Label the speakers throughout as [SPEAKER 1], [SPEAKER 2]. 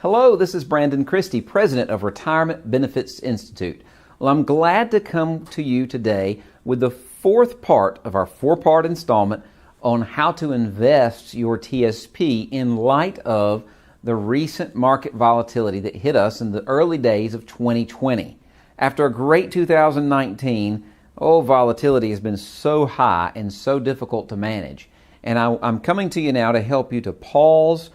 [SPEAKER 1] Hello, this is Brandon Christy, President of Retirement Benefits Institute. Well, I'm glad to come to you today with the fourth part of our four-part installment on how to invest your TSP in light of the recent market volatility that hit us in the early days of 2020. After a great 2019, volatility has been so high and so difficult to manage. And I'm coming to you now to help you to pause,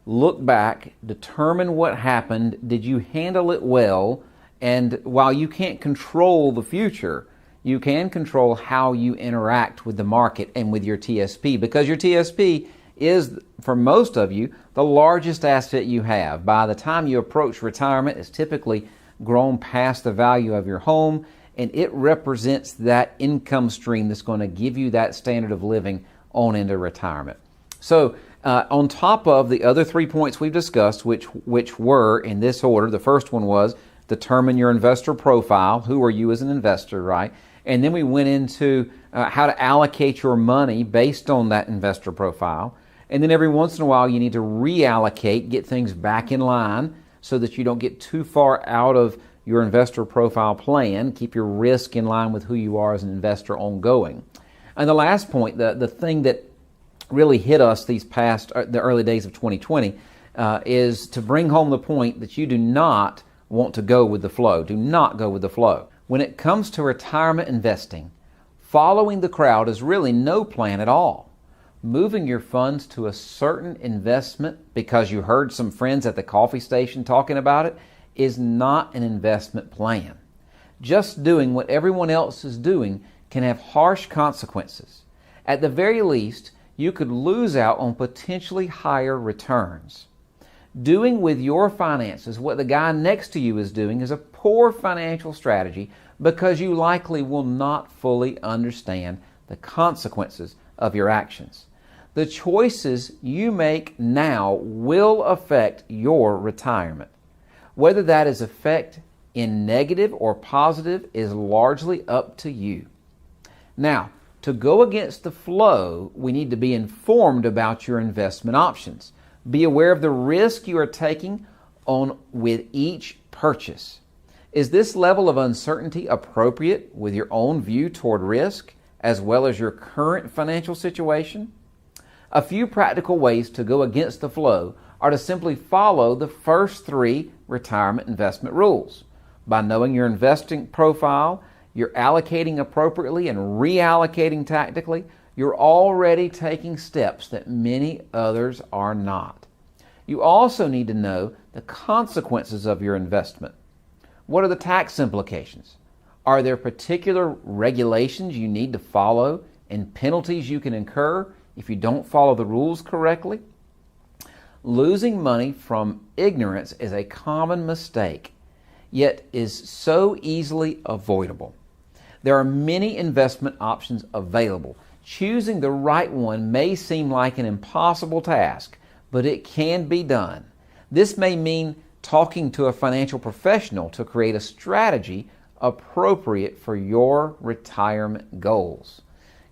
[SPEAKER 1] look back, determine what happened. Did you handle it well? And while you can't control the future, you can control how you interact with the market and with your TSP, because your TSP is, for most of you, the largest asset you have. By the time you approach retirement, it's typically grown past the value of your home, and it represents that income stream that's going to give you that standard of living on into retirement. So on top of the other 3 points we've discussed, which were in this order, the first one was determine your investor profile. Who are you as an investor, right? And then we went into how to allocate your money based on that investor profile. And then every once in a while you need to reallocate, get things back in line so that you don't get too far out of your investor profile plan. Keep your risk in line with who you are as an investor ongoing. And the last point, the thing that really hit us the early days of 2020, is to bring home the point that you do not want to go with the flow. Do not go with the flow. When it comes to retirement investing, following the crowd is really no plan at all. Moving your funds to a certain investment because you heard some friends at the coffee station talking about it is not an investment plan. Just doing what everyone else is doing can have harsh consequences. At the very least, you could lose out on potentially higher returns. Doing with your finances what the guy next to you is doing is a poor financial strategy because you likely will not fully understand the consequences of your actions. The choices you make now will affect your retirement. Whether that is effect in negative or positive is largely up to you. Now, to go against the flow, we need to be informed about your investment options. Be aware of the risk you are taking on with each purchase. Is this level of uncertainty appropriate with your own view toward risk as well as your current financial situation? A few practical ways to go against the flow are to simply follow the first 3 retirement investment rules. By knowing your investing profile, you're allocating appropriately and reallocating tactically, you're already taking steps that many others are not. You also need to know the consequences of your investment. What are the tax implications? Are there particular regulations you need to follow and penalties you can incur if you don't follow the rules correctly? Losing money from ignorance is a common mistake, yet is so easily avoidable. There are many investment options available. Choosing the right one may seem like an impossible task, but it can be done. This may mean talking to a financial professional to create a strategy appropriate for your retirement goals.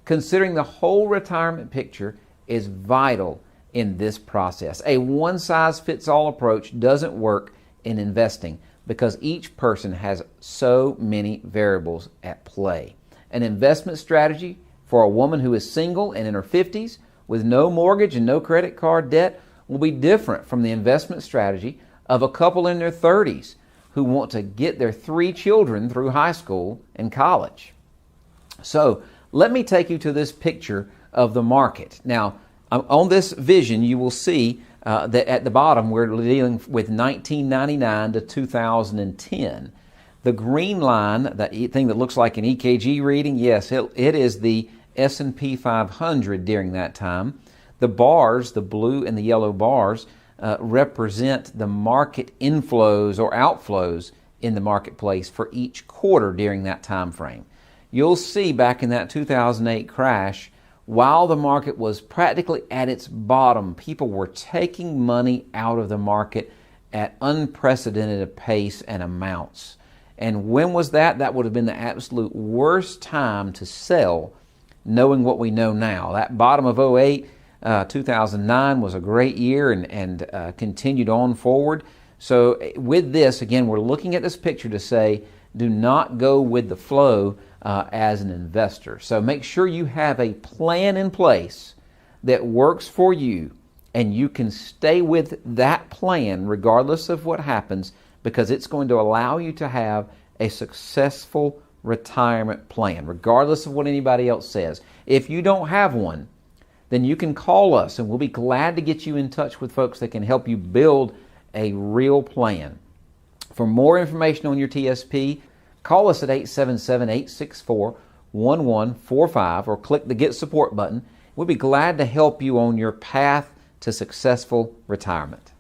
[SPEAKER 1] Considering the whole retirement picture is vital in this process. A one-size-fits-all approach doesn't work in investing because each person has so many variables at play. An investment strategy for a woman who is single and in her 50s with no mortgage and no credit card debt will be different from the investment strategy of a couple in their 30s who want to get their 3 children through high school and college. So let me take you to this picture of the market. Now, on this vision, you will see that at the bottom we're dealing with 1999 to 2010. The green line, that thing that looks like an EKG reading, yes, it is the S&P 500 during that time. The bars, the blue and the yellow bars, represent the market inflows or outflows in the marketplace for each quarter during that time frame. You'll see back in that 2008 crash, while the market was practically at its bottom, people were taking money out of the market at unprecedented pace and amounts. And when was that? That would have been the absolute worst time to sell, knowing what we know now. That bottom of 2008, 2009 was a great year and continued on forward. So with this, again, we're looking at this picture to say, do not go with the flow as an investor. So make sure you have a plan in place that works for you, and you can stay with that plan regardless of what happens, because it's going to allow you to have a successful retirement plan, regardless of what anybody else says. If you don't have one, then you can call us, and we'll be glad to get you in touch with folks that can help you build a real plan. For more information on your TSP, call us at 877-864-1145 or click the Get Support button. We'll be glad to help you on your path to successful retirement.